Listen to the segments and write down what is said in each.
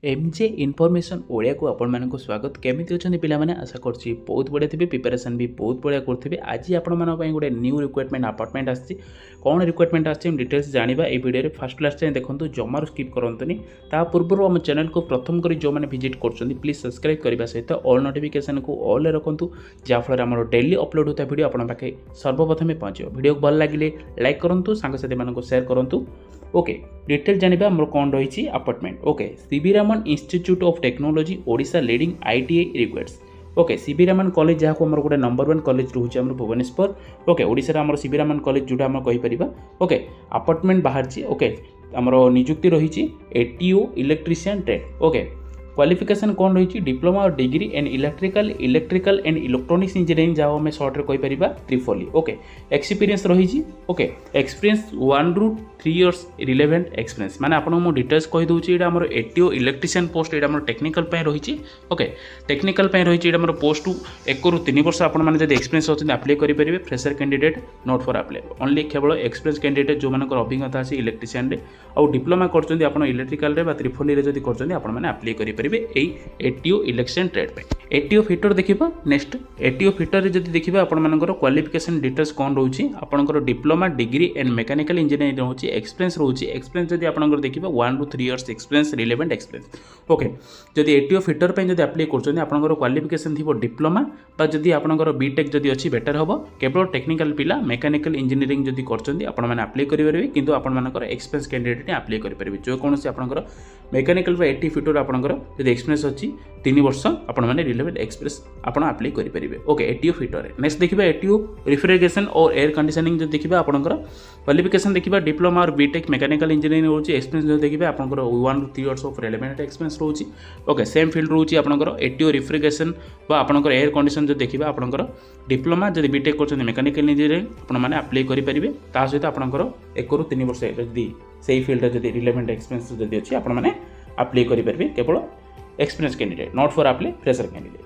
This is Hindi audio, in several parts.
एमजे इनफॉरमेशन ओडिया को आपण मानक स्वागत केमिति अच्छे पे आशा करछि बहुत बढ़िया थे प्रिपेरेसन भी बहुत बढ़िया करेंगे। आज आपण मानी गोटे न्यू रिक्वायरमेंट अपार्टमेंट आसी कौन रिक्वायरमेंट आम डिटेल्स जाना ये वीडियो फास्ट लास्ट टाइम देखो जमार स्किप करंतुनी ता पूर्व आम चैनल को प्रथम कर जो मैंने विजिट कर प्लीज सब्सक्राइब करने सहित ऑल नोटिफिकेशन को ऑल रखु जहाँफल आम डेली अपलोड होता वीडियो आप पाखे सर्वप्रथम पहुँच वीडियो को भल लगे लाइक करूँ सांगसाथी मानक शेयर करूँ। ओके डिटेल जानिबा हमर कोन रही apartment. Okay CB Raman institute of technology Odisha leading ITI requires. Okay CB Raman college जहाँ को गोटे नंबर 1 कॉलेज रोचे आम भुवनेश्वर। ओके ओडिशा आम सीबी रामन कॉलेज जोटा आम कहीपर। ओके अपार्टमेंट बाहर। ओके आमर निजुक्ति रही ATO electrician trade. Okay qualification कौन रही डिप्लोमा और degree and electrical and electronics engineering जहाँ आम सर्ट रे कहीपर त्रिफली। ओके एक्सपीरियंस रही। ओके एक्सपीरियंस 1 ରୁ 3 इयर्स रिलेवेंट एक्सपीरियंस माने आपन मो डिटेल्स कहि दोछि एटा हमर एटीओ इलेक्ट्रीशियन पोस्ट एटा हमर टेक्निकल पे रही। ओके टेक्निकल पे रही एटा हमर पोस्ट 1 ରୁ 3 वर्ष आपन माने जदि एक्सपीरियंस होछि अप्लाई करि परिबे। Fresher candidate not for apply only केवल एक्सपीरियंस कैंडिडेट जो मानकर अभिज्ञता अछि इलेक्ट्रीशियन रे आ डिप्लोमा करछन्ती आपन इलेक्ट्रिकल रे बा त्रिफली रे जदि करछन्ती आपन माने अप्लाई करि परिबे एटीओ इलेक्शन ट्रेड पे। एटीओ फिटर देखिबा नेक्स्ट एटीओ फिटर रे जदि देखिबा आपन मानकर क्वालिफिकेशन डिटेल्स कोन रहउछि आपनकर diploma degree and mechanical engineering रहउछि एक्सपीरियंस रहउछि एक्सपीरियंस जदि आपनकर देखिबा 1 ରୁ 3 years experience relevant experience. Okay जदि एटीओ फिटर पे जदि अप्लाई करछन्ती आपनकर क्वालिफिकेशन थिबो डिप्लोमा बा जदि आपनकर बीटेक जदि अछि बेटर हबो केवल टेक्निकल पिला मैकेनिकल इंजीनियरिंग जदि करछन्ती आपन माने अप्लाई करि परिबे किंतु आपन मानकर एक्सपीरियंस कैंडिडेट ने अप्लाई करि परिबे जो कोनोसी आपनकर मैकेनिकल बा एटी फिटर आपनकर जदि एक्सपीरियंस अछि 3 वर्ष आपण माने रिलेवेंट एक्सपीरियंस आपण अप्लाई करि परिबे। ओके एटीओ फिटर नेक्स्ट देखिबा एटीओ रेफ्रिजरेशन और एयर कंडीशनिंग जो देखिबा आपनकर क्वालिफिकेशन देखिबा डिप्लोमा और बीटेक मैकेनिकल इंजीनियरिंग होची एक्सपीरियंस जो देखिबा आपनकर 1 ରୁ 3 इयर्स ऑफ रिलेवेंट एक्सपीरियंस होची। ओके सेम फील्ड होची आपनकर एटीओ रेफ्रिजरेशन बा आपनकर एयर कंडीशन जो देखिबा आपनकर डिप्लोमा जदि बीटेक करछन मैकेनिकल इंजीनियरिंग आपण माने अप्लाई करि परिबे ता सहित आपनकर 1 ରୁ 3 वर्ष जदि सेही फील्ड जदि रिलेवेंट एक्सपीरियंस जदि अछि आपण माने अप्लाई करि परिबे केवल experience candidate not for apply fresher candidate.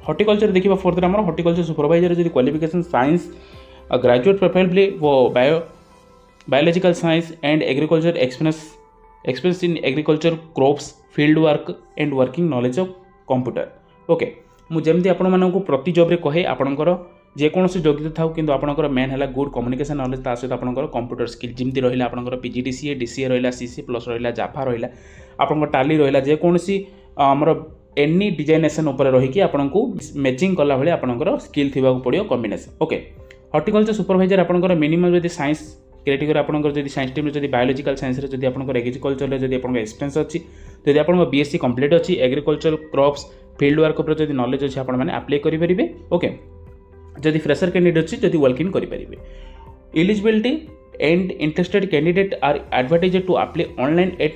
Horticulture देखिबा फर्दर हमर हॉर्टिकल्चर सुपरवाइजर जदि क्वालिफिकेशन साइंस ग्रेजुएट प्रोफाइल वो biological science and agriculture experience in agriculture crops field work and working knowledge of computer. Okay मु जेमती आपण मानकु प्रति जॉब रे कहे आपणकर जेकोसी योग्यता थाउ किंतु आपणकर मेन हैला गुड कम्युनिकेशन नॉलेज ता सहित आपणकर कंप्यूटर स्किल जिमती रहिला आपणकर पीजीडीसीए डीसीए रहिला सीसी प्लस रहिला जाफा रहिला आपणकर टाली रहिला जेकोसी हमर एनी डिजाइनेशन ऊपर रही कि आपको मैचिंग कला भाई आपंकर स्किल थी पड़ो कॉम्बिनेशन। ओके हॉर्टिकल्चर सुपरवाइजर आपंकर मिनिमम जब साइंस कैटेगरी आपंकर जब साइंस टीम जब बायोलॉजिकल साइंस जब आपंकर एग्रीकल्चर जब आप एक्सपीरियंस अच्छी जब आप बीएससी कंप्लीट अच्छी एग्रीकल्चर क्रॉप्स फील्ड वर्क उपर जब नॉलेज अच्छी आप अप्लाई करेंगे। ओके जदि फ्रेशर कैंडिडेट अच्छी जब वर्क इन करेंगे। Eligibility and interested candidate are advertised to apply online at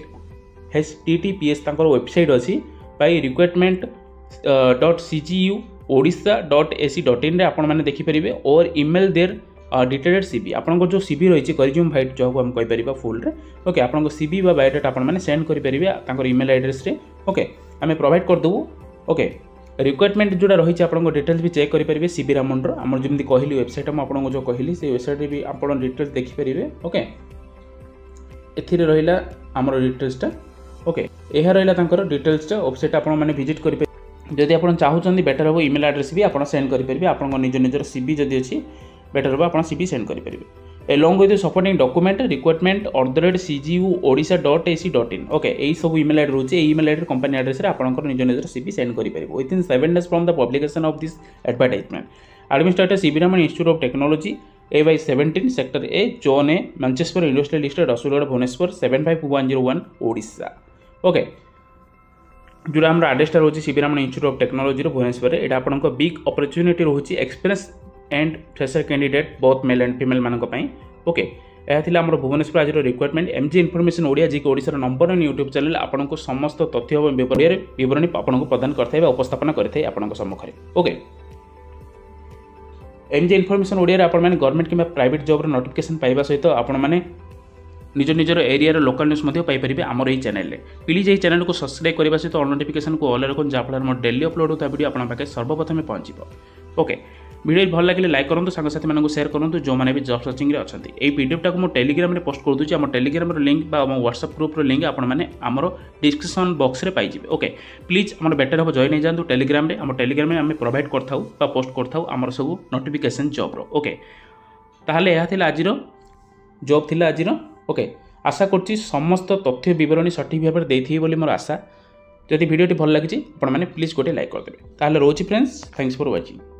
https तांकर वेबसाइट अच्छी by recruitment.cguodisha.ac.in रे आपण माने देखि परिबे और ईमेल देयर डिटेल्ड सीवी आपन जो सीवी रही रिज्यूम फाइट जो हम कहि परिबा फुल रे। ओके आपन सीवी बा बायोडाटा आपण माने सेंड करि परिबे तांकर ईमेल एड्रेस रे। ओके हमें प्रोवाइड कर देबो। ओके रिक्वायरमेंट जोड़ा रही आपन डिटेल्स भी चेक करि परिबे सीबी रामन रो हमर जेमति कहली वेबसाइट हम आपन जो कहली से वेबसाइट रे भी आपन डिटेल्स देखि परिबे। ओके एथिरे रहिला हमर डिटेल्सटा। ओके यह रहा डिटेल्स वेबसाइट आप विजिट करेंगे जदि आप चाहते बेटर हम ईमेल एड्रेस भी आप सेंड करेंगे आप निज निजर सीवी जदि अच्छी बेटर हम आप सीवी सेंड करेंगे along with supporting document requirement @cguodisha.ac.in। Okay यही सब ईमेल आईडी रोचे ईमेल आईडी कंपनी एड्रेस आप निज निजर सीवी सेंड करेंगे within 7 days from the publication of this advertisement. Administrator CB Raman institute of technology A/17 sector A zone A Mancheswar industrial district Rasulgarh Bhubaneswar 75101 Odisha. Okay जो आम आड्रेसटा रोचे CB Raman institute of technology Bhubaneswar यहाँ आपको बिग अपॉर्चुनिटी रोचे experience and fresher candidate both male and female मानक पई। ओके यह थी आम भुवनेश्वर आज रिक्वायरमेंट एमजी इनफॉरमेशन ओडिया जी ओडिशार नंबर 1 यूट्यूब चैनल आपको समस्त तथ्य और विवरणी आपको प्रदान करते उपस्थापन करते आपंक सम्मुखें। ओके एमजी इनफॉरमेशन ओडिया आप गवर्नमेंट कि प्राइवेट जॉब नोटिफिकेशन पाइबा सहित आपण मैंने निज निजर एरिया लोकल न्यूज पाइपर आमर यही चैनल प्लीज यही चैनल को सब्सक्राइब करने सहित ऑल नोटिफिकेशन को ऑल रखुन जहाँफल डेली अपलोड होता वीडियो आपके सर्वप्रथम पहुँच। ओके वीडियो भल लगे लाइक करूँ सांगसाथी मानक शेयर करूँ जो मैंने भी जॉब सर्चिंग अच्छी ये पीडीएफटा को टेलीग्राम में पोस्ट कर दूसरी आम Telegram link WhatsApp group link आपने आमर डिस्क्रिप्शन बॉक्स में पाइबे ओके प्लीज आम बेटर हम जॉइन हो जातु टेलीग्राम में आम टेलीग्राम में आम प्रोवाइड करता पोस्ट करता आमर सब नोटिफिकेशन जॉब्र ओके ताहले यह थिला आजिर जॉब थिला आजिर ओके आशा करुच्ची समस्त तथ्य बरणी सठिक भाव में देथिबे बोली मोर आशा जदि वीडियोटी भल लगी आपने प्लीज गोटे लाइक करदे ताहले रोची फ्रेंड्स थैंक्स फॉर वाचिंग।